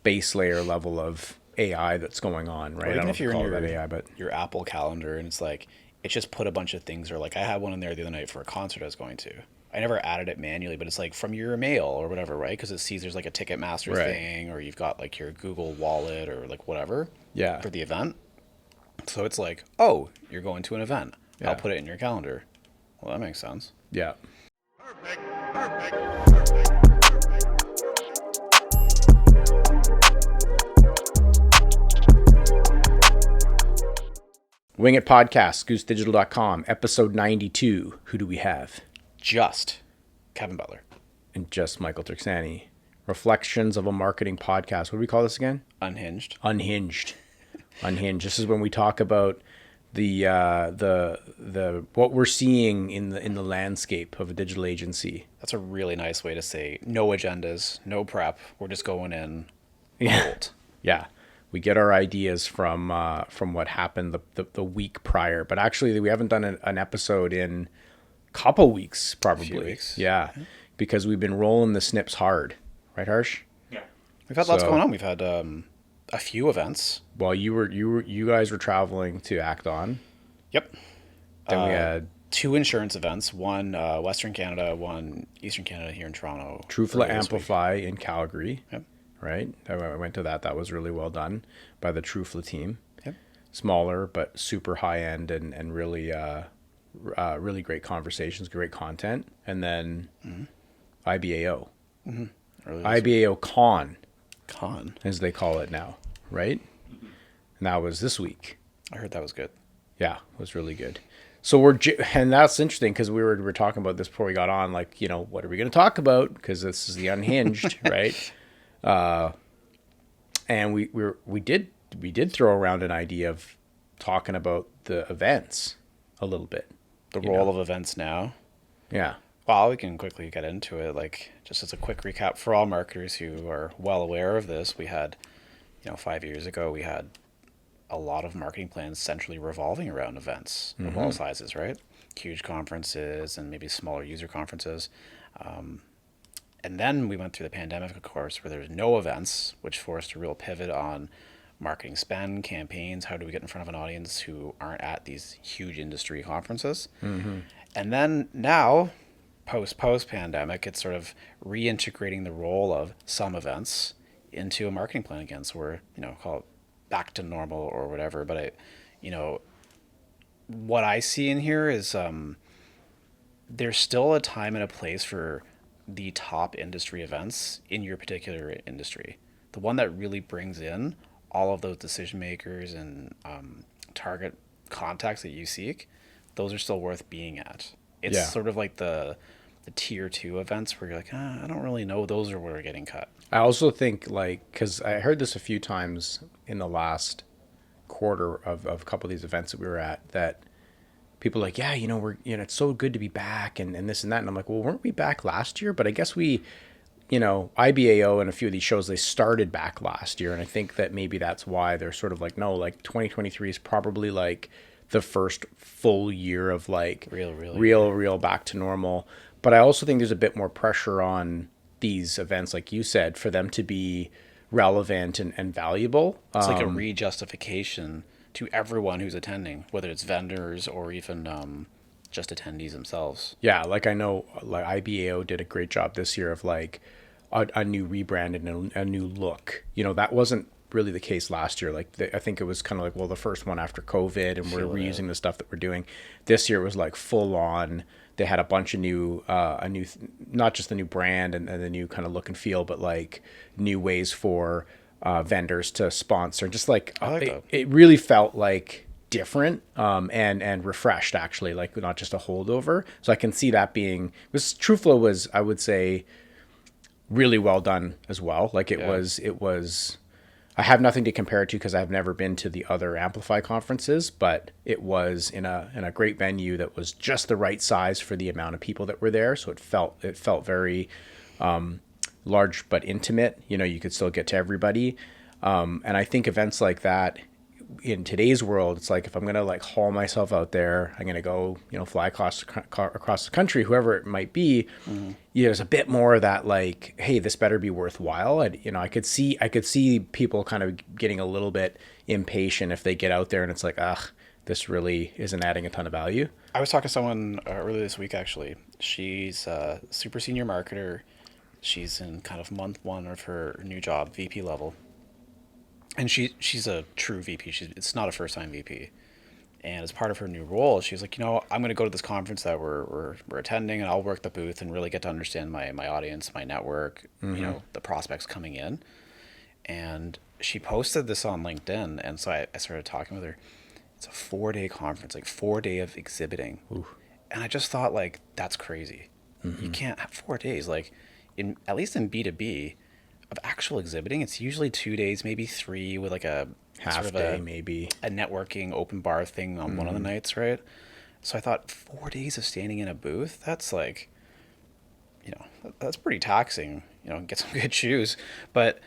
base layer level of AI that's going on, right? Or I don't even know if if you you're in call it AI, but your Apple calendar and it's like it's just put a bunch of things, or like I had one in there the other night for a concert I was going to. I never added it manually, but it's like from your mail or whatever, right? Because it sees there's like a Ticketmaster right. thing, or you've got like your Google Wallet or like whatever Yeah. for the event. So it's like, oh, you're going to an event. I'll Yeah. put it in your calendar. Well, that makes sense. Yeah. Perfect, perfect, perfect, Wing It Podcast, goosedigital.com, episode 92. Who do we have? Just Kevin Butler. And just Michael Trixani. Reflections of a Marketing Podcast. What do we call this again? Unhinged. Unhinged. Unhinged. This is when we talk about the what we're seeing in the landscape of a digital agency. That's a really nice way to say no agendas, no prep. We're just going in Yeah. cold. Yeah. We get our ideas from what happened the week prior. But actually, we haven't done an episode in a couple weeks, probably. Few weeks. Yeah. Because we've been rolling the snips hard. Right, Harsh? Yeah. We've had lots So- going on. We've had a few events. Well, you guys were traveling to Acton. Yep. Then we had Two insurance events, one Western Canada, one Eastern Canada here in Toronto. Trufla earlier this week. Amplify in Calgary. Yep. Right? I went to that. That was really well done by the Trufla team. Yep. Smaller, but super high end and really really great conversations, great content. And then IBAO. Earlier this IBAO Con, Con. as they call it now, right? And that was this week. I heard that was good. Yeah, it was really good. So and that's interesting because we were talking about this before we got on. Like, what are we going to talk about? Because this is the Unhinged, right? And we did throw around an idea of talking about the events a little bit. The role of events now. Yeah, Well, we can quickly get into it. Like, just as a quick recap for all marketers who are well aware of this, we had, 5 years ago, we had a lot of marketing plans centrally revolving around events of all sizes, right? Huge conferences and maybe smaller user conferences. And then we went through the pandemic, of course, where there's no events, which forced a real pivot on marketing spend, campaigns. How do we get in front of an audience who aren't at these huge industry conferences? And then now, post pandemic, it's sort of reintegrating the role of some events into a marketing plan again. So we're, call it back to normal or whatever. But what I see in here is there's still a time and a place for the top industry events in your particular industry. The one that really brings in all of those decision makers and target contacts that you seek, those are still worth being at. It's Yeah. sort of like the tier 2 events where you're like, I don't really know. Those are where we're getting cut. I also think because I heard this a few times in the last quarter of a couple of these events that we were at, that people are like, yeah, we're it's so good to be back and this and that, and I'm like, well, weren't we back last year? But I guess we, IBAO and a few of these shows, they started back last year, and I think that maybe that's why they're sort of like, no, like 2023 is probably like the first full year of like real back to normal. But I also think there's a bit more pressure on these events, like you said, for them to be relevant and valuable. It's like a re-justification to everyone who's attending, whether it's vendors or even just attendees themselves. Yeah, like I know like IBAO did a great job this year of like a new rebrand and a new look. That wasn't really the case last year. Like I think it was kind of like, well, the first one after COVID, and we're reusing the stuff that we're doing. This year it was like full on. They had a bunch of new, not just the new brand and the new kind of look and feel, but like new ways for vendors to sponsor. Just like, I like that. It really felt like different and refreshed, actually, like not just a holdover. So I can see that being, Trufla was, I would say, really well done as well. Like it was. I have nothing to compare it to because I've never been to the other Amplify conferences, but it was in a great venue that was just the right size for the amount of people that were there. So it felt very large but intimate. You could still get to everybody. And I think events like that, in today's world, it's like if I'm gonna like haul myself out there, I'm gonna go, fly across the country, whoever it might be. There's a bit more of that, like, hey, this better be worthwhile. And I could see people kind of getting a little bit impatient if they get out there and it's like, ugh, this really isn't adding a ton of value. I was talking to someone earlier this week, actually. She's a super senior marketer. She's in kind of month one of her new job, VP level. And she's a true VP. It's not a first time VP. And as part of her new role, she's like, I'm going to go to this conference that we're attending, and I'll work the booth and really get to understand my audience, my network, the prospects coming in. And she posted this on LinkedIn, and so I started talking with her. It's a 4-day conference, like 4 day of exhibiting. Ooh. And I just thought, like, that's crazy. You can't have 4 days. Like, at least in B2B, of actual exhibiting, it's usually 2 days, maybe 3, with like a Half day, maybe a networking open bar thing on one of the nights, right? So I thought 4 days of standing in a booth, that's like, that's pretty taxing, get some good shoes. But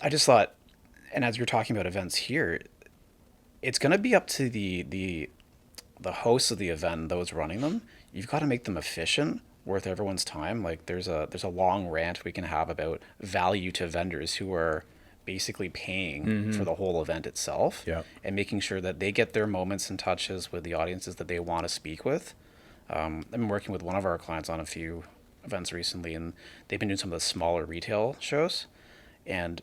I just thought, and as you're talking about events here, it's going to be up to the hosts of the event, those running them. You've got to make them efficient, worth everyone's time. Like there's a long rant we can have about value to vendors who are basically paying for the whole event itself, and making sure that they get their moments and touches with the audiences that they want to speak with. I've been working with one of our clients on a few events recently, and they've been doing some of the smaller retail shows. And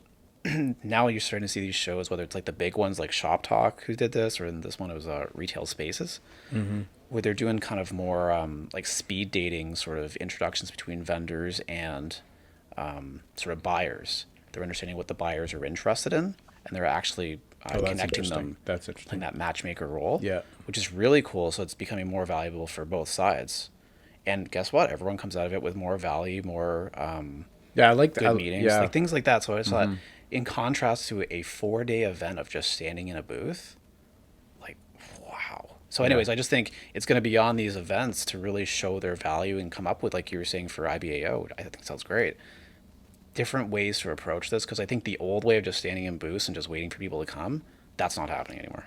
now you're starting to see these shows, whether it's like the big ones like Shop Talk, who did this, or in this one it was Retail Spaces, where they're doing kind of more like speed dating sort of introductions between vendors and sort of buyers. They're understanding what the buyers are interested in, and they're actually connecting them. That's interesting. Playing that matchmaker role, Yeah. which is really cool. So it's becoming more valuable for both sides. And guess what? Everyone comes out of it with more value, more I like good meetings, Yeah. like things like that. So I just thought, in contrast to a 4-day event of just standing in a booth, like, wow. So anyways, I just think it's going to be on these events to really show their value and come up with, like you were saying for IBAO, I think it sounds great, different ways to approach this, because I think the old way of just standing in booths and just waiting for people to come, that's not happening anymore.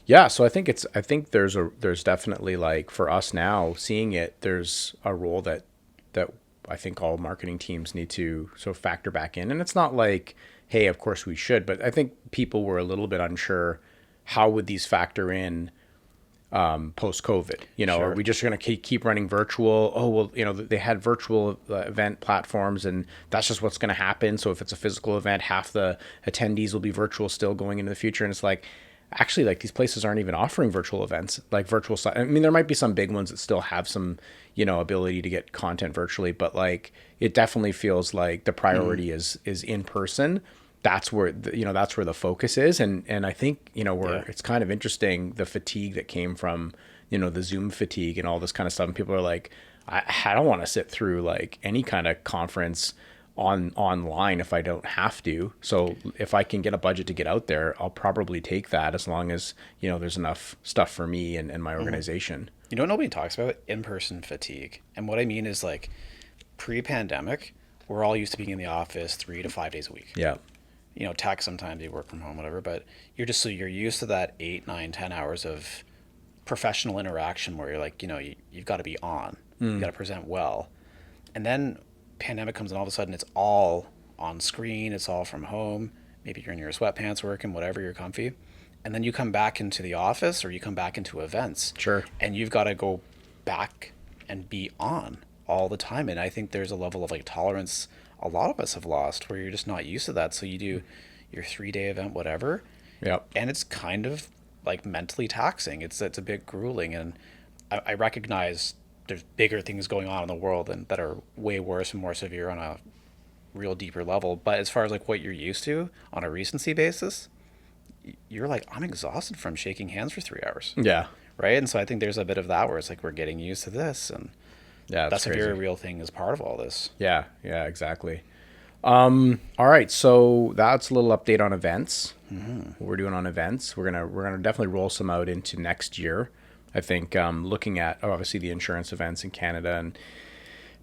Yeah, so I think there's definitely, like, for us now seeing it, there's a role that I think all marketing teams need to sort of factor back in. And it's not like, hey, of course we should, but I think people were a little bit unsure how would these factor in post COVID. Are we just going to keep running virtual? Oh, well, they had virtual event platforms, and that's just what's going to happen. So if it's a physical event, half the attendees will be virtual still going into the future. And it's like, actually, like, these places aren't even offering virtual events, like virtual. I mean, there might be some big ones that still have some, ability to get content virtually, but like, it definitely feels like the priority is in person. That's where that's where the focus is. And I think, it's kind of interesting, the fatigue that came from, the Zoom fatigue and all this kind of stuff. And people are like, I don't want to sit through like any kind of conference online if I don't have to. So if I can get a budget to get out there, I'll probably take that, as long as, there's enough stuff for me and my organization. You know what nobody talks about? In-person fatigue. And what I mean is, like, pre-pandemic, we're all used to being in the office 3 to 5 days a week. Yeah. Tech, sometimes you work from home, whatever, but you're used to that 8, 9, 10 hours of professional interaction where you're like, you've got to be on, you got to present well. And then pandemic comes, and all of a sudden it's all on screen, it's all from home. Maybe you're in your sweatpants working, whatever, you're comfy. And then you come back into the office, or you come back into events. Sure. And you've got to go back and be on all the time. And I think there's a level of, like, tolerance a lot of us have lost, where you're just not used to that. So you do your 3-day event, whatever. Yep. And it's kind of like mentally taxing. It's a bit grueling. And I recognize there's bigger things going on in the world and that are way worse and more severe on a real deeper level. But as far as, like, what you're used to on a recency basis, you're like, I'm exhausted from shaking hands for 3 hours. Yeah. Right. And so I think there's a bit of that where it's like, we're getting used to this, and that's a very real thing as part of all this. Yeah, exactly. All right, so that's a little update on events. What we're doing on events. We're gonna definitely roll some out into next year. I think looking at obviously the insurance events in Canada, and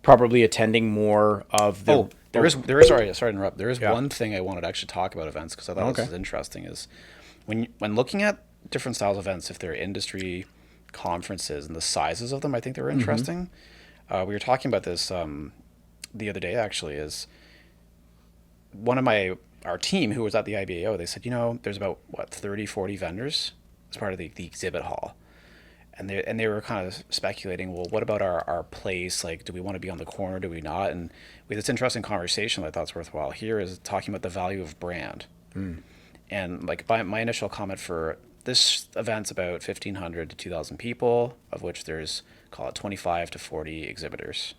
probably attending more of the. There is. Sorry to interrupt. There is one thing I wanted to actually talk about events, because I thought this was interesting. Is when looking at different styles of events, if they're industry conferences and the sizes of them, I think they were interesting. We were talking about this the other day, actually, is one of our team who was at the IBAO, they said, there's about, 30, 40 vendors as part of the exhibit hall. And they were kind of speculating, well, what about our place? Like, do we want to be on the corner? Do we not? And we had this interesting conversation that I thought's worthwhile here is talking about the value of brand. And like my initial comment for this event's about 1,500 to 2,000 people, of which there's, call it 25 to 40 exhibitors.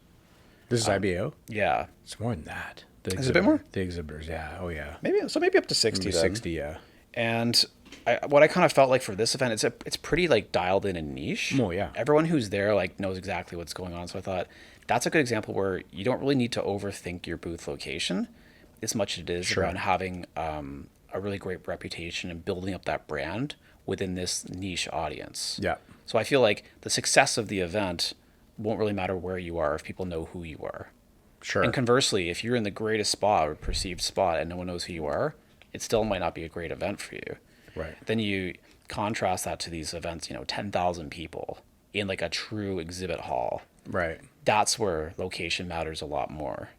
This is IBO? Yeah. It's more than that. Is it a bit more? The exhibitors, yeah. Oh, yeah. Maybe up to 60 Maybe then. 60, yeah. And what I kind of felt like for this event, it's pretty like dialed in and niche. Oh, yeah. Everyone who's there like knows exactly what's going on. So I thought that's a good example where you don't really need to overthink your booth location as much as it is Sure. around having a really great reputation and building up that brand within this niche audience. Yeah. So I feel like the success of the event won't really matter where you are if people know who you are. Sure. And conversely, if you're in the greatest spot or perceived spot and no one knows who you are, it still might not be a great event for you. Right. Then you contrast that to these events, 10,000 people in like a true exhibit hall. Right. That's where location matters a lot more.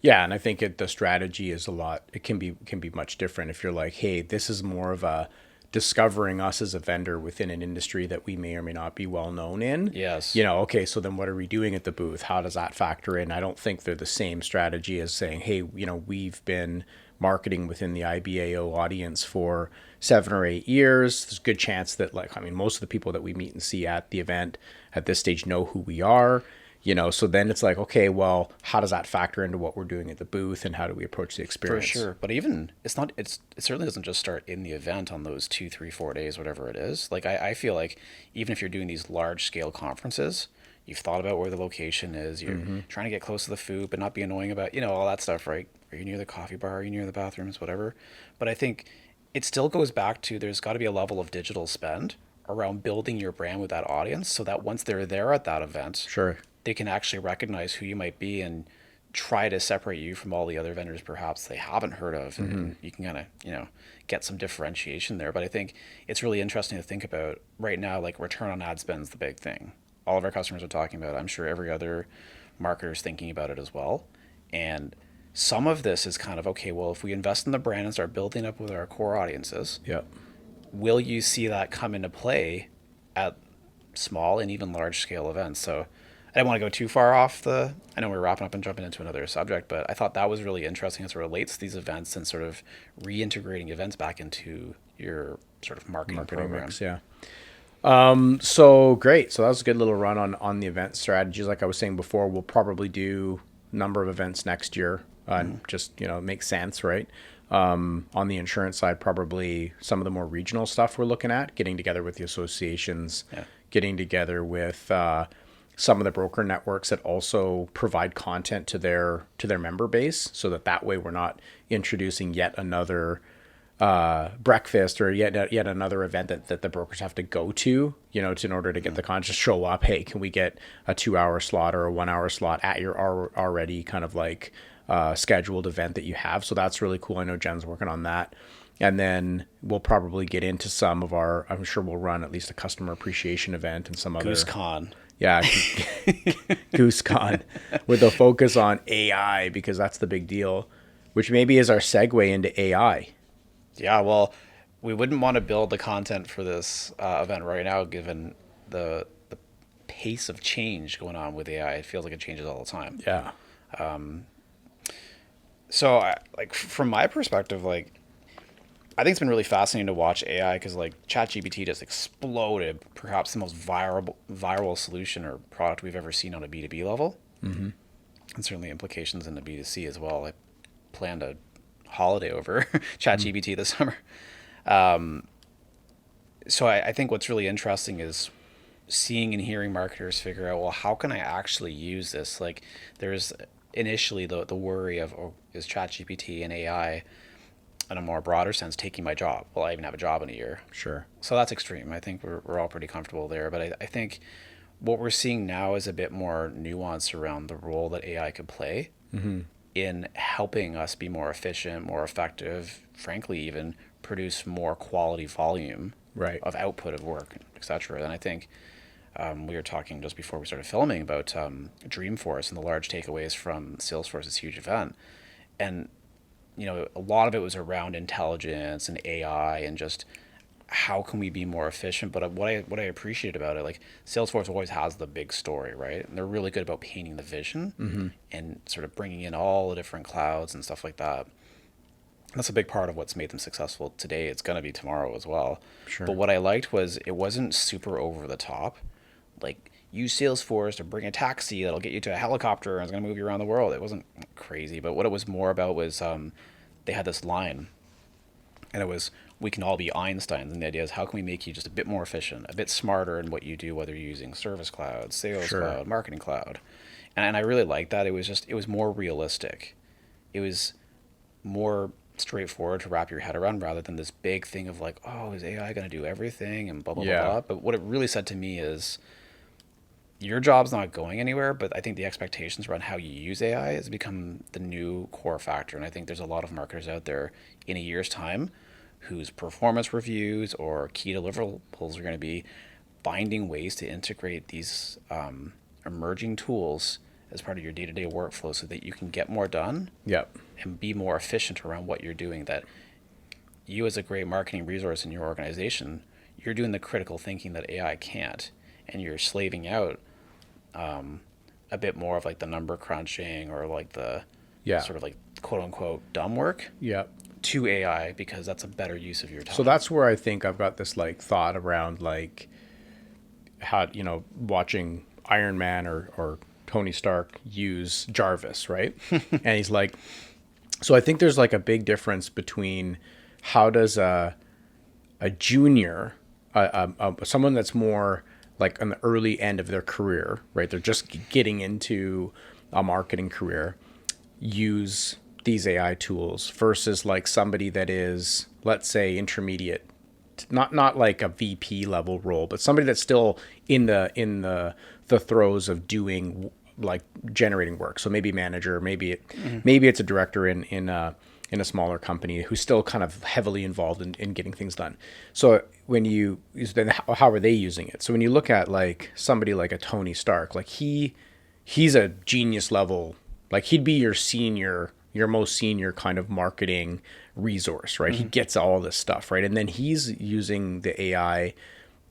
Yeah, and I think the strategy is it can be much different if you're like, hey, this is more of a discovering us as a vendor within an industry that we may or may not be well known in. Yes. Okay, so then what are we doing at the booth? How does that factor in? I don't think they're the same strategy as saying, hey, we've been marketing within the IBAO audience for 7 or 8 years. There's a good chance that most of the people that we meet and see at the event at this stage know who we are. So then it's like, okay, well, how does that factor into what we're doing at the booth and how do we approach the experience? For sure. But even it certainly doesn't just start in the event on those 2, 3, 4 days, whatever it is. Like I feel like even if you're doing these large scale conferences, you've thought about where the location is, you're trying to get close to the food, but not be annoying about, all that stuff, right? Are you near the coffee bar? Are you near the bathrooms? Whatever. But I think it still goes back to there's got to be a level of digital spend around building your brand with that audience so that once they're there at that event, Sure. they can actually recognize who you might be and try to separate you from all the other vendors perhaps they haven't heard of. And you can kind of, get some differentiation there. But I think it's really interesting to think about right now, like return on ad spend is the big thing. All of our customers are talking about it. I'm sure every other marketer is thinking about it as well. And some of this is kind of, okay, well, if we invest in the brand and start building up with our core audiences, Yeah. will you see that come into play at small and even large scale events? So I didn't want to go too far off I know we're wrapping up and jumping into another subject, but I thought that was really interesting as it relates to these events and sort of reintegrating events back into your sort of marketing program. Mix, yeah. So great. So that was a good little run on the event strategies. Like I was saying before, we'll probably do a number of events next year. Just, it makes sense, right? On the insurance side, probably some of the more regional stuff we're looking at, getting together with the associations, getting together with some of the broker networks that also provide content to their member base, so that way we're not introducing yet another breakfast or yet another event that the brokers have to go to, in order to get the content. Just show up. Hey, can we get a 2-hour slot or a 1-hour slot at your already kind of like scheduled event that you have? So that's really cool. I know Jen's working on that. And then we'll probably get into some of I'm sure we'll run at least a customer appreciation event and some other GooseCon. Yeah, GooseCon with a focus on AI, because that's the big deal, which maybe is our segue into AI. Yeah, well, we wouldn't want to build the content for this event right now, given the pace of change going on with AI. It feels like it changes all the time. Yeah. So, from my perspective, I think it's been really fascinating to watch AI because ChatGPT just exploded, perhaps the most viral solution or product we've ever seen on a B2B level. Mm-hmm. And certainly implications in the B2C as well. I planned a holiday over ChatGPT this summer. So I think what's really interesting is seeing and hearing marketers figure out, well, how can I actually use this? There's initially the worry of, is ChatGPT and AI in a more broader sense taking my job? Will I even have a job in a year? Sure. So that's extreme. I think we're all pretty comfortable there. But I think what we're seeing now is a bit more nuance around the role that AI could play. Mm-hmm. in helping us be more efficient, more effective, frankly, even produce more quality volume Right. of output of work, etc. And I think we were talking just before we started filming about Dreamforce and the large takeaways from Salesforce's huge event. And, a lot of it was around intelligence and AI and just how can we be more efficient. But what I appreciate about it, like Salesforce always has the big story, right? And they're really good about painting the vision and sort of bringing in all the different clouds and stuff like that. That's a big part of what's made them successful today. It's going to be tomorrow as well. Sure. But what I liked was it wasn't super over the top. Like, use Salesforce to bring a taxi that'll get you to a helicopter and it's going to move you around the world. It wasn't crazy. But what it was more about was they had this line, and it was, we can all be Einsteins. And the idea is, how can we make you just a bit more efficient, a bit smarter in what you do, whether you're using Service Cloud, Sales Sure. Cloud, Marketing Cloud. And I really liked that. It was more realistic. It was more straightforward to wrap your head around rather than this big thing of like, oh, is AI going to do everything and blah, blah, Yeah. blah, blah. But what it really said to me is, your job's not going anywhere, but I think the expectations around how you use AI has become the new core factor. And I think there's a lot of marketers out there in a year's time whose performance reviews or key deliverables are going to be finding ways to integrate these emerging tools as part of your day-to-day workflow so that you can get more done Yep. and be more efficient around what you're doing. That you, as a great marketing resource in your organization, you're doing the critical thinking that AI can't, and you're slaving out a bit more of like the number crunching or like the Yeah. sort of like quote unquote dumb work Yep. to AI, because that's a better use of your time. So that's where I think I've got this like thought around like how, watching Iron Man or Tony Stark use Jarvis, right? And he's like, so I think there's like a big difference between how does a junior, someone that's more like on the early end of their career, right? They're just getting into a marketing career, use these AI tools versus like somebody that is, let's say, intermediate, not like a VP level role, but somebody that's still in the throes of doing like generating work. So maybe manager, maybe it's a director in a smaller company who's still kind of heavily involved in getting things done. So then how are they using it? So when you look at like somebody like a Tony Stark, like he's a genius level, like he'd be your most senior kind of marketing resource, right? He gets all this stuff, right? And then he's using the AI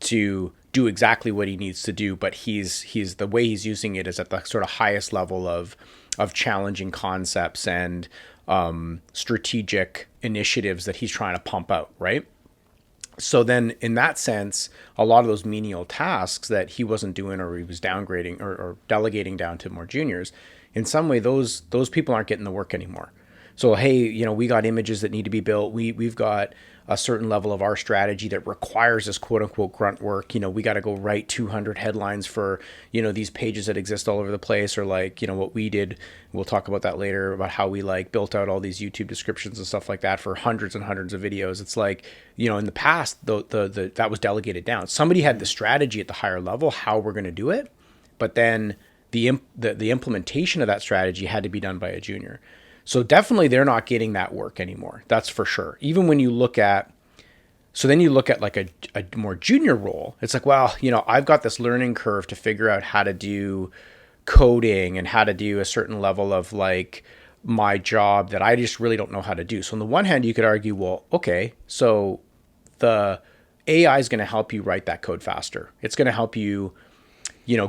to do exactly what he needs to do, but he's the way he's using it is at the sort of highest level of challenging concepts and strategic initiatives that he's trying to pump out, right? So then in that sense, a lot of those menial tasks that he wasn't doing or he was downgrading or delegating down to more juniors, in some way those people aren't getting the work anymore. So hey, we got images that need to be built. We've got a certain level of our strategy that requires this quote unquote grunt work. We got to go write 200 headlines for, these pages that exist all over the place, or like, what we did. We'll talk about that later about how we like built out all these YouTube descriptions and stuff like that for hundreds and hundreds of videos. It's like, in the past, the that was delegated down. Somebody had the strategy at the higher level, how we're going to do it. But then the implementation of that strategy had to be done by a junior. So definitely they're not getting that work anymore. That's for sure. Even when you look at, so then you look at like a more junior role, it's like, well, I've got this learning curve to figure out how to do coding and how to do a certain level of like my job that I just really don't know how to do. So on the one hand, you could argue, well, okay, so the AI is going to help you write that code faster. It's going to help you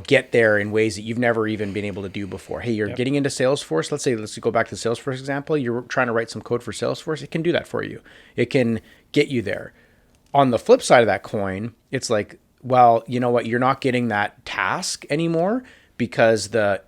get there in ways that you've never even been able to do before. Hey, you're getting into Salesforce. Let's go back to the Salesforce example. You're trying to write some code for Salesforce. It can do that for you. It can get you there. On the flip side of that coin, it's like, well, you know what? You're not getting that task anymore because the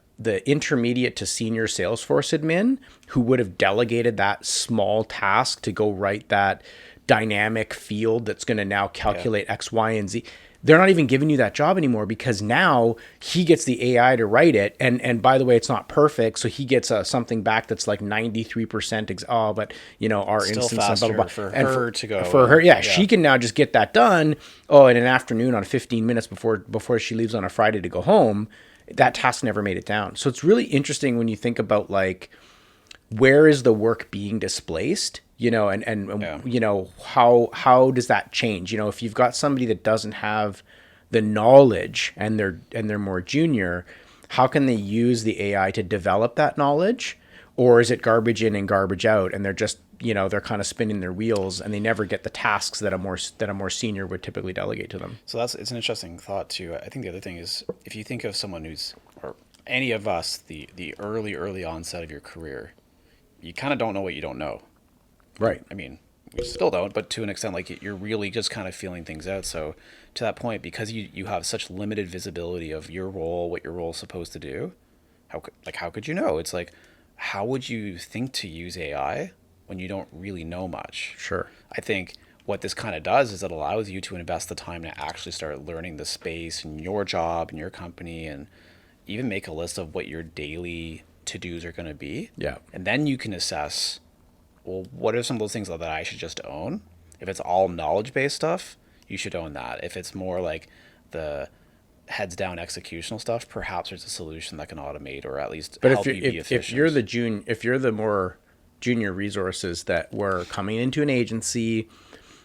intermediate to senior Salesforce admin who would have delegated that small task to go write that dynamic field that's going to now calculate X, Y, and Z. They're not even giving you that job anymore because now he gets the AI to write it. And by the way, it's not perfect. So he gets something back that's like 93%. But our Still instance faster blah, blah, blah. for And her to go. For her, yeah, she can now just get that done. Oh, in an afternoon on 15 minutes before she leaves on a Friday to go home. That task never made it down. So it's really interesting when you think about like where is the work being displaced, and Yeah. how does that change? If you've got somebody that doesn't have the knowledge and they're more junior, how can they use the AI to develop that knowledge? Or is it garbage in and garbage out, and they're just, they're kind of spinning their wheels, and they never get the tasks that a more senior would typically delegate to them? So it's an interesting thought too. I think the other thing is, if you think of someone or any of us, the early onset of your career, you kind of don't know what you don't know. Right. I mean, we still don't, but to an extent, like you're really just kind of feeling things out. So to that point, because you have such limited visibility of your role, what your role is supposed to do, how could you know? It's like, how would you think to use AI when you don't really know much? Sure. I think what this kind of does is it allows you to invest the time to actually start learning the space and your job and your company, and even make a list of what your daily to-dos are going to be. Yeah. And then you can assess, well, what are some of those things that I should just own? If it's all knowledge-based stuff, you should own that. If it's more like the heads down executional stuff, perhaps there's a solution that can automate or at least But help you be efficient. if you're the more junior resources that were coming into an agency,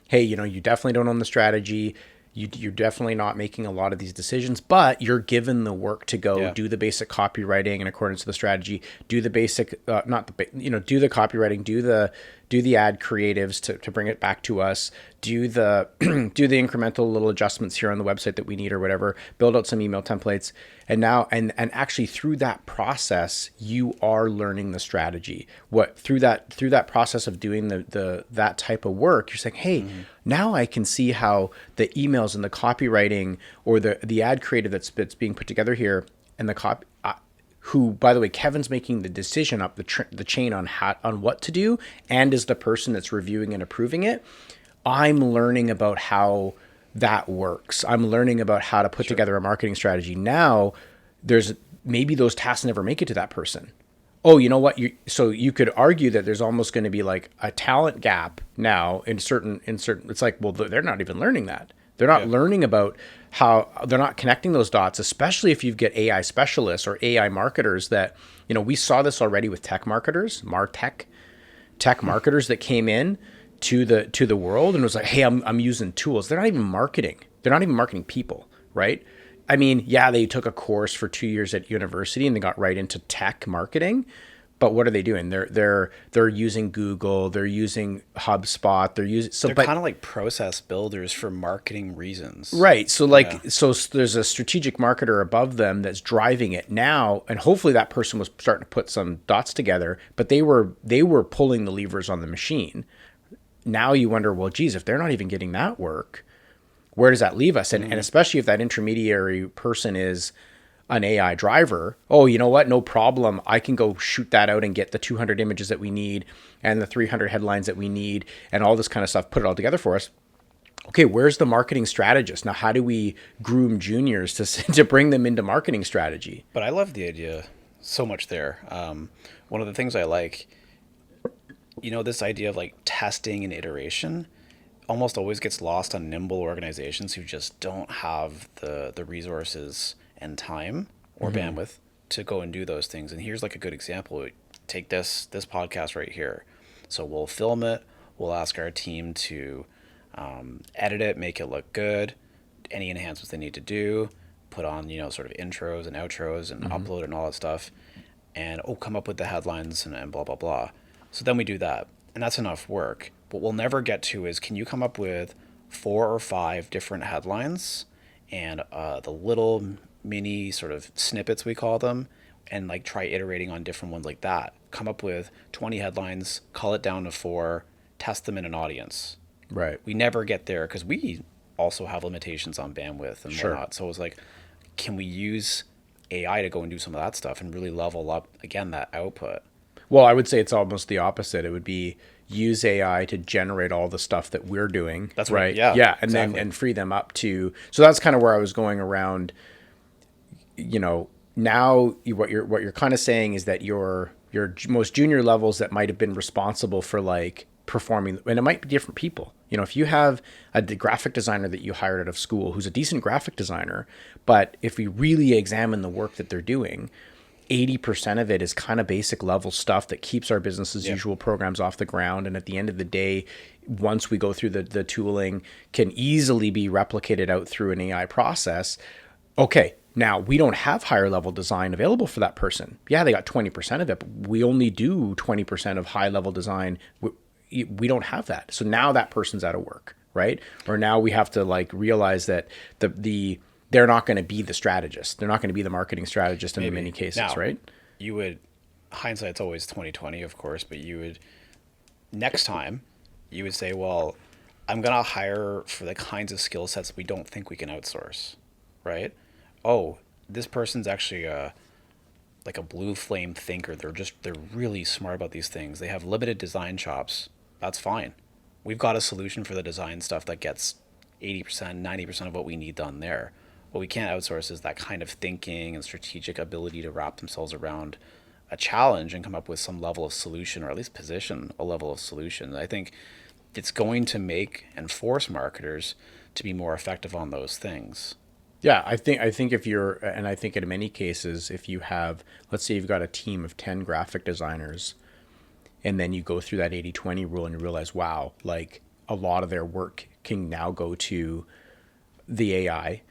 hey, you definitely don't own the strategy. You're definitely not making a lot of these decisions, but you're given the work to go do the basic copywriting in accordance to the strategy, do the basic, do the copywriting, do the ad creatives to bring it back to us, do the do the incremental little adjustments here on the website that we need or whatever, build out some email templates. And now, and actually through that process, you are learning the strategy. Through that process of doing that type of work, you're saying, hey, now I can see how the emails and the copywriting or the ad creative that's being put together here, and the who, by the way, Kevin's making the decision up the chain on what to do, and is the person that's reviewing and approving it. I'm learning about how that works. I'm learning about how to put together a marketing strategy. Now, there's maybe those tasks never make it to that person. Oh, you know what? So you could argue that there's almost going to be like a talent gap now in certain. It's like, well, they're not even learning that. They're not learning about how they're not connecting those dots, especially if you get AI specialists or AI marketers that, we saw this already with tech marketers, tech marketers that came in to the world and was like, hey, I'm using tools. They're not even marketing. They're not even marketing people, right? I mean, yeah, they took a course for 2 years at university and they got right into tech marketing. But what are they doing? They're using Google. They're using HubSpot. They're kind of like process builders for marketing reasons, right? So so there's a strategic marketer above them that's driving it now, and hopefully that person was starting to put some dots together. But they were pulling the levers on the machine. Now you wonder, well, geez, if they're not even getting that work, where does that leave us? And especially if that intermediary person is an AI driver, oh, you know what? No problem. I can go shoot that out and get the 200 images that we need and the 300 headlines that we need and all this kind of stuff, put it all together for us. Okay, where's the marketing strategist? Now, how do we groom juniors to bring them into marketing strategy? But I love the idea so much there. One of the things I like, this idea of like testing and iteration almost always gets lost on nimble organizations who just don't have the resources and time or bandwidth to go and do those things. And here's like a good example. Take this podcast right here. So we'll film it. We'll ask our team to edit it, make it look good, any enhancements they need to do, put on, sort of intros and outros and upload and all that stuff. And come up with the headlines and blah, blah, blah. So then we do that. And that's enough work. What we'll never get to is, can you come up with 4 or 5 different headlines and the little mini sort of snippets, we call them, and like try iterating on different ones like that. Come up with 20 headlines, cull it down to 4, test them in an audience. Right. We never get there because we also have limitations on bandwidth and whatnot. So it was like, can we use AI to go and do some of that stuff and really level up, again, that output? Well, I would say it's almost the opposite. It would be use AI to generate all the stuff that we're doing. That's right. Yeah. And exactly. then free them up to. So that's kind of where I was going around. Now what you're kind of saying is that your most junior levels that might have been responsible for like performing, and it might be different people. If you have a graphic designer that you hired out of school who's a decent graphic designer, but if we really examine the work that they're doing, 80% of it is kind of basic level stuff that keeps our business as Yeah. usual programs off the ground. And at the end of the day, once we go through the tooling, can easily be replicated out through an AI process. Okay, now we don't have higher level design available for that person. Yeah, they got 20% of it, but we only do 20% of high level design. We don't have that. So now that person's out of work, right? Or now we have to like realize that they're not going to be the strategist. They're not going to be the marketing strategist in many cases, Now, right? you would, hindsight's always 2020, of course, but you would, next time, you would say, well, I'm going to hire for the kinds of skill sets we don't think we can outsource, right? Oh, this person's actually like a blue flame thinker. They're really smart about these things. They have limited design chops. That's fine. We've got a solution for the design stuff that gets 80%, 90% of what we need done there. What we can't outsource is that kind of thinking and strategic ability to wrap themselves around a challenge and come up with some level of solution, or at least position a level of solution. I think it's going to make and force marketers to be more effective on those things. Yeah, I think if you're, and I think in many cases, if you have, let's say you've got a team of 10 graphic designers, and then you go through that 80/20 rule and you realize, wow, like a lot of their work can now go to the AI.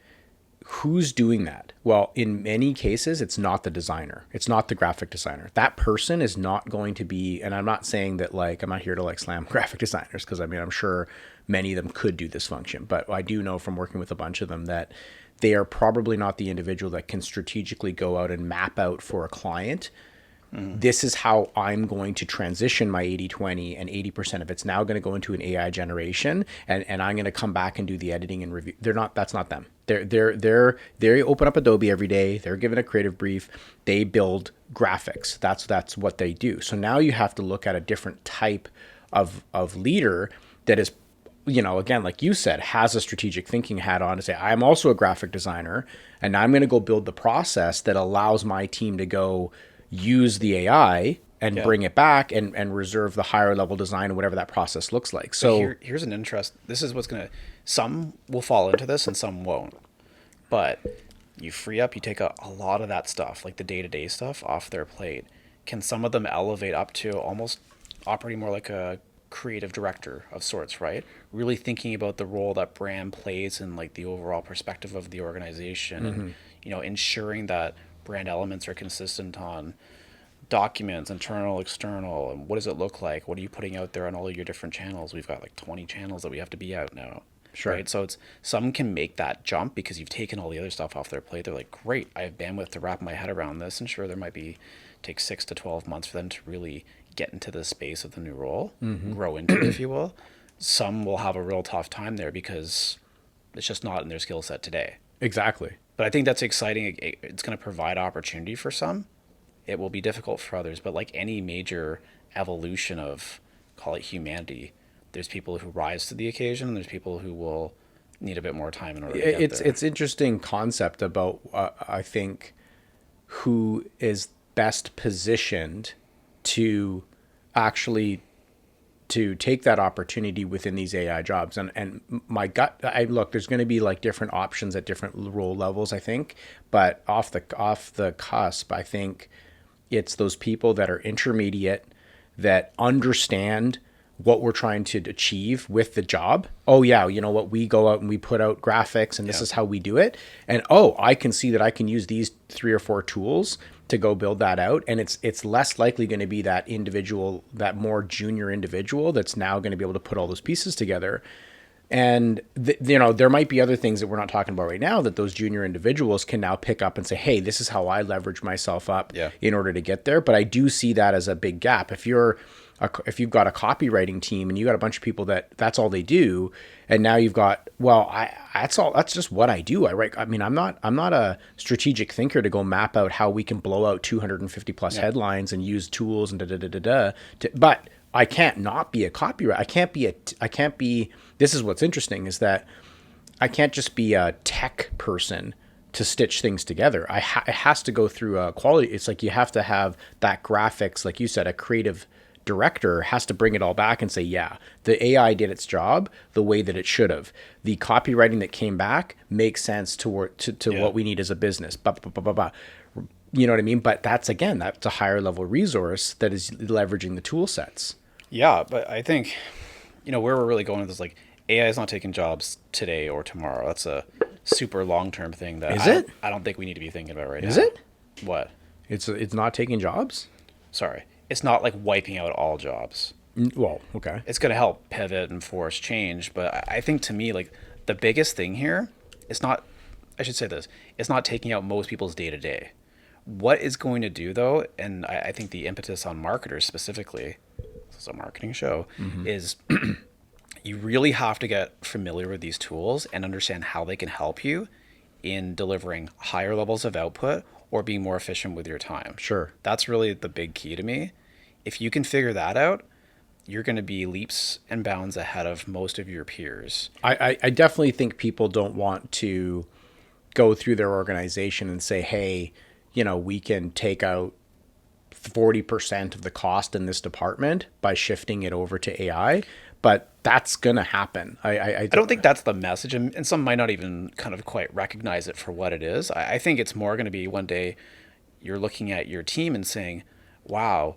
Who's doing that? Well, in many cases, it's not the designer. It's not the graphic designer. That person is not going to be, and I'm not saying that like, I'm not here to like slam graphic designers, because I mean, I'm sure many of them could do this function, but I do know from working with a bunch of them that they are probably not the individual that can strategically go out and map out for a client. This is how I'm going to transition my 80/20, and 80% of it's now going to go into an AI generation, and I'm going to come back and do the editing and review. That's not them. They open up Adobe every day. They're given a creative brief. They build graphics. That's what they do. So now you have to look at a different type of leader that is, again, like you said, has a strategic thinking hat on to say, I'm also a graphic designer, and I'm going to go build the process that allows my team to go use the AI and bring it back and reserve the higher level design, whatever that process looks like. So Here's an interest. This is what's going to, some will fall into this and some won't. But you free up, you take a lot of that stuff, like the day-to-day stuff, off their plate. Can some of them elevate up to almost operating more like a creative director of sorts, right? Really thinking about the role that brand plays in like the overall perspective of the organization, and ensuring that brand elements are consistent on documents, internal, external, and what does it look like? What are you putting out there on all of your different channels? We've got like 20 channels that we have to be out now. Sure. Right. So it's, some can make that jump because you've taken all the other stuff off their plate. They're like, great, I have bandwidth to wrap my head around this. And sure, there might be take 6 to 12 months for them to really get into the space of the new role, grow into it, if you will. Some will have a real tough time there because it's just not in their skill set today. exactly. But I think that's exciting. It's going to provide opportunity for some. It will be difficult for others. But like any major evolution of, call it humanity, there's people who rise to the occasion, and there's people who will need a bit more time in order to get there. It's interesting concept about I think who is best positioned to actually to take that opportunity within these AI jobs. And my gut, look, there's going to be like different options at different role levels, I think, but off the cusp, I think it's those people that are intermediate, that understand what we're trying to achieve with the job. Oh yeah, you know what, we go out and we put out graphics and this is how we do it. And I can see that I can use these 3 or 4 tools to go build that out. And it's less likely going to be that individual, that more junior individual that's now going to be able to put all those pieces together. And there might be other things that we're not talking about right now that those junior individuals can now pick up and say, hey, this is how I leverage myself up in order to get there. But I do see that as a big gap. If you've got a copywriting team and you got a bunch of people that's all they do, and now you've got, that's just what I do. I write. I mean, I'm not a strategic thinker to go map out how we can blow out 250 plus headlines and use tools and but I can't not be a copywriter. I can't be. This is what's interesting, is that I can't just be a tech person to stitch things together. It has to go through a quality. It's like you have to have that graphics, like you said, a creative director has to bring it all back and say, yeah, the AI did its job the way that it should have. The copywriting that came back makes sense to what we need as a business. You know what I mean? But that's a higher level resource that is leveraging the tool sets. Yeah, but I think, where we're really going with this, like, AI is not taking jobs today or tomorrow. That's a super long-term thing that Is it? I don't think we need to be thinking about right now. Is it? What? It's not taking jobs? Sorry. It's not like wiping out all jobs. Well, okay. It's going to help pivot and force change. But I think to me, like, the biggest thing here is not, I should say this, it's not taking out most people's day to day. What is going to do, though, and I think the impetus on marketers specifically, this is a marketing show, is you really have to get familiar with these tools and understand how they can help you in delivering higher levels of output or being more efficient with your time. Sure. That's really the big key to me. If you can figure that out, you're going to be leaps and bounds ahead of most of your peers. I definitely think people don't want to go through their organization and say, hey, we can take out 40% of the cost in this department by shifting it over to AI, but that's going to happen. I don't think that's the message, and some might not even kind of quite recognize it for what it is. I think it's more going to be one day you're looking at your team and saying, wow,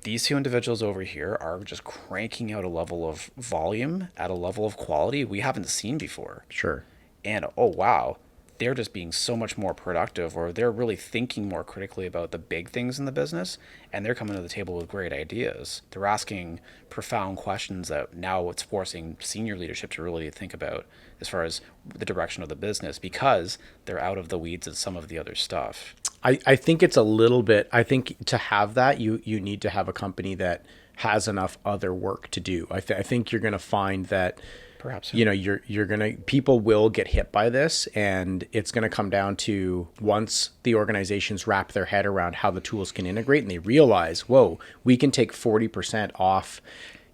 these two individuals over here are just cranking out a level of volume at a level of quality we haven't seen before. Sure. And oh, wow, they're just being so much more productive, or they're really thinking more critically about the big things in the business, and they're coming to the table with great ideas. They're asking profound questions that now it's forcing senior leadership to really think about as far as the direction of the business, because they're out of the weeds of some of the other stuff. I think it's a little bit, I think to have that, you need to have a company that has enough other work to do. I think you're going to find that Perhaps. you're going to, people will get hit by this, and it's going to come down to once the organizations wrap their head around how the tools can integrate and they realize, whoa, we can take 40% off.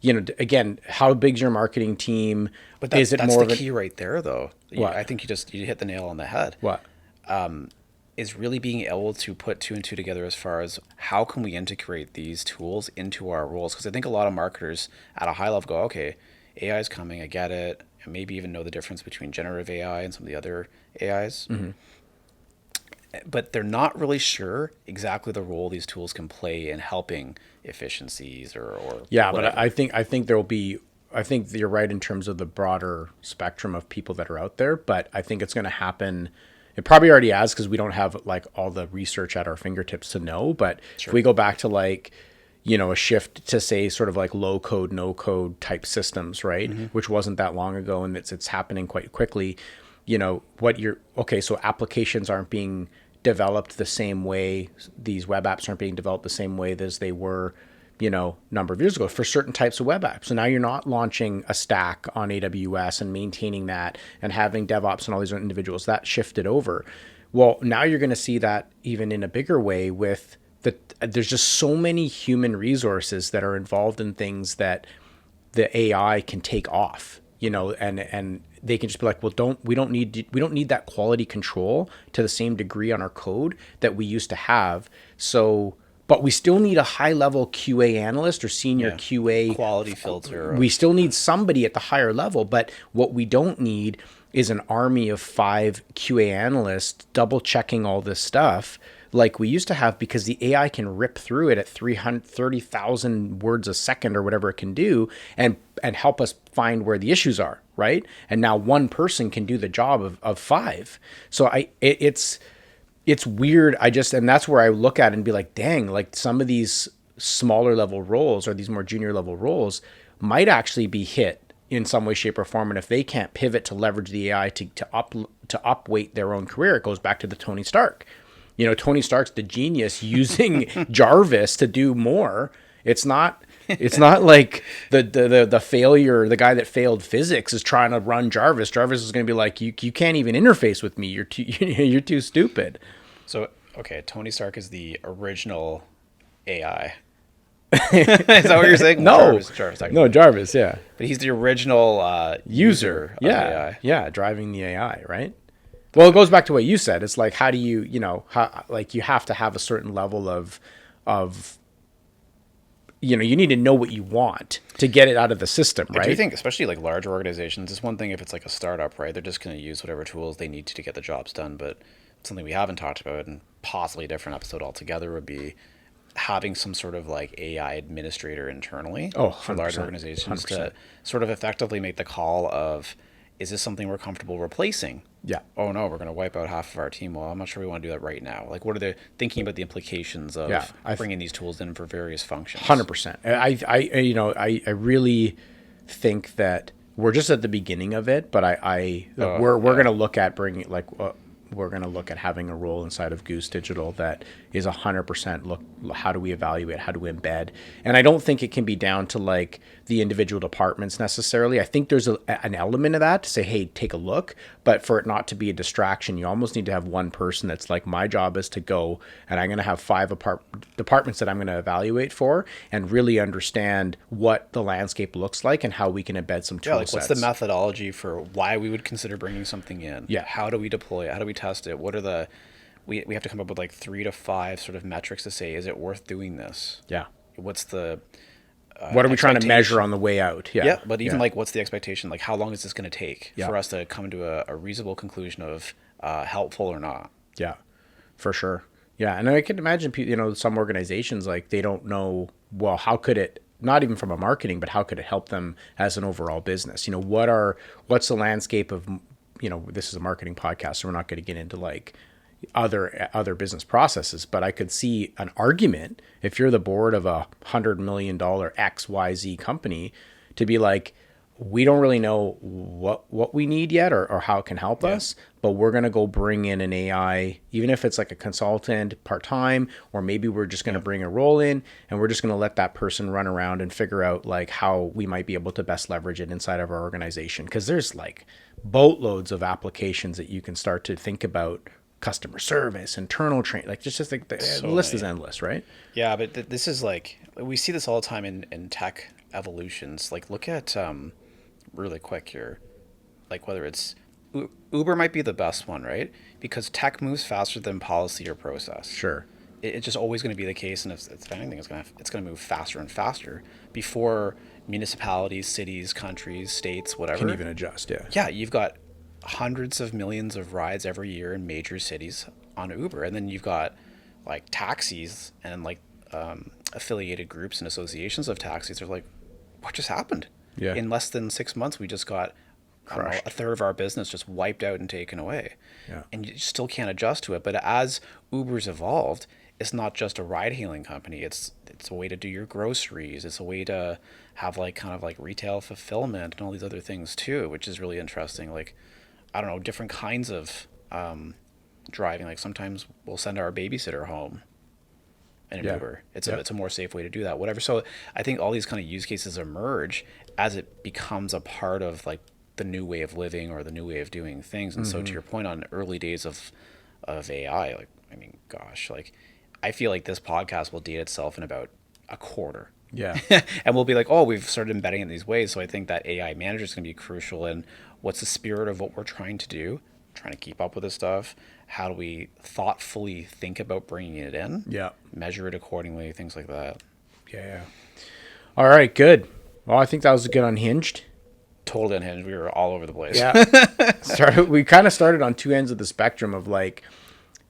Again, how big's your marketing team? But Is it that's more the of key right there, though. What? I think you hit the nail on the head. What? Is really being able to put two and two together as far as how can we integrate these tools into our roles? Because I think a lot of marketers at a high level go, okay, AI is coming, I get it, and maybe even know the difference between generative AI and some of the other AIs. Mm-hmm. But they're not really sure exactly the role these tools can play in helping efficiencies or Yeah, whatever. but I think there'll be, I think you're right in terms of the broader spectrum of people that are out there, but I think it's going to happen. It probably already has, because we don't have like all the research at our fingertips to know. But Sure. if we go back to like, a shift to say sort of like low code, no code type systems, right? Mm-hmm. Which wasn't that long ago, and it's happening quite quickly. So applications aren't being developed the same way. These web apps aren't being developed the same way as they were, number of years ago for certain types of web apps. So now you're not launching a stack on AWS and maintaining that and having DevOps and all these individuals. That shifted over. Well, now you're going to see that even in a bigger way with there's just so many human resources that are involved in things that the AI can take off, and they can just be like, well, we don't need that quality control to the same degree on our code that we used to have. So, but we still need a high level QA analyst or senior QA quality filter. We still need somebody at the higher level, but what we don't need is an army of 5 QA analysts double checking all this stuff like we used to have, because the AI can rip through it at 330,000 words a second or whatever it can do and help us find where the issues are, right? And now one person can do the job of 5. So it's weird. And that's where I look at it and be like, dang, like some of these smaller level roles or these more junior level roles might actually be hit in some way, shape, or form. And if they can't pivot to leverage the AI to upweight their own career, it goes back to the Tony Stark. Tony Stark's the genius using Jarvis to do more. It's not like the failure, the guy that failed physics is trying to run Jarvis. Jarvis is going to be like, you can't even interface with me. You're too stupid. So, okay, Tony Stark is the original AI. Is that what you're saying? No, Jarvis, Jarvis, yeah. But he's the original user of AI. Yeah, driving the AI, right? Well, it goes back to what you said. It's like, how do you, you have to have a certain level of, you need to know what you want to get it out of the system, right? Do you think, especially like larger organizations, it's one thing if it's like a startup, right? They're just going to use whatever tools they need to get the jobs done. But something we haven't talked about, and possibly a different episode altogether, would be having some sort of like AI administrator internally Oh, for large 100%, organizations 100%. to sort of effectively make the call of, is this something we're comfortable replacing? Yeah. Oh no, we're going to wipe out half of our team. Well, I'm not sure we want to do that right now. Like, what are they thinking about the implications of Yeah, bringing these tools in for various functions? 100%. I really think that we're just at the beginning of it, but we're gonna look at bringing we're going to look at having a role inside of Goose Digital that is 100% look, how do we evaluate, how do we embed? And I don't think it can be down to like the individual departments necessarily. I think there's an element of that to say, hey, take a look, but for it not to be a distraction, you almost need to have one person that's like, my job is to go and I'm going to have 5 departments that I'm going to evaluate for and really understand what the landscape looks like and how we can embed some tool Like, what's the methodology for why we would consider bringing something in? Yeah. How do we deploy it? How do we test it? What are the we have to come up with like 3 to 5 sort of metrics to say, is it worth doing this? Yeah. What's the What are we trying to measure expectation? on the way out? Yeah. Yeah, but even like, what's the expectation? Like, how long is this going to take Yeah. for us to come to a reasonable conclusion of helpful or not? Yeah, for sure. Yeah, and I can imagine some organizations like they don't know, well, how could it, not even from a marketing, but how could it help them as an overall business? What's the landscape of, this is a marketing podcast, so we're not going to get into like other business processes, but I could see an argument if you're the board of $100 million XYZ company to be like, we don't really know what we need yet or how it can help us, but we're going to go bring in an AI, even if it's like a consultant part-time, or maybe we're just going to bring a role in and we're just going to let that person run around and figure out like how we might be able to best leverage it inside of our organization. Because there's like boatloads of applications that you can start to think about, customer service, internal train, like just like the list is endless, right? Yeah, but this is like, we see this all the time in tech evolutions. Like, look at really quick here, like whether it's Uber might be the best one, right? Because tech moves faster than policy or process. Sure. It's just always going to be the case, and if anything, it's going to move faster and faster before municipalities, cities, countries, states, whatever Can even adjust. Yeah. Yeah, you've got hundreds of millions of rides every year in major cities on Uber, and then you've got like taxis and like affiliated groups and associations of taxis. They're like, what just happened? Yeah. In less than 6 months, we just got a third of our business just wiped out and taken away. Yeah. And you still can't adjust to it. But as Uber's evolved, it's not just a ride-hailing company. It's a way to do your groceries. It's a way to have like kind of like retail fulfillment and all these other things too, which is really interesting. Like, I don't know, different kinds of driving. Like sometimes we'll send our babysitter home in an Uber. It's a more safe way to do that, whatever. So I think all these kind of use cases emerge as it becomes a part of like the new way of living or the new way of doing things. And so to your point on early days of AI, like, I mean, gosh, like I feel like this podcast will date itself in about a quarter. Yeah. And we'll be like, oh, we've started embedding it in these ways. So I think that AI manager is going to be crucial in what's the spirit of what we're trying to do, trying to keep up with this stuff. How do we thoughtfully think about bringing it in? Yeah. Measure it accordingly, things like that. Yeah. All right. Good. Well, I think that was a good Unhinged. Totally unhinged. We were all over the place. Yeah. We kind of started on two ends of the spectrum of like,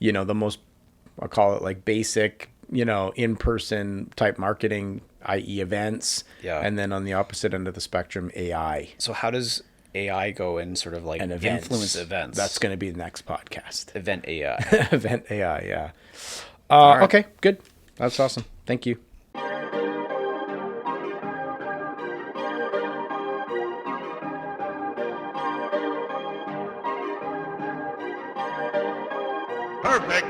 the most, I'll call it like basic, in-person type marketing, i.e. events. Yeah. And then on the opposite end of the spectrum, AI. So how does AI go and sort of like And events. influence events? That's going to be the next podcast. Event AI. Event AI, yeah. right. Okay, good. That's awesome. Thank you. Perfect.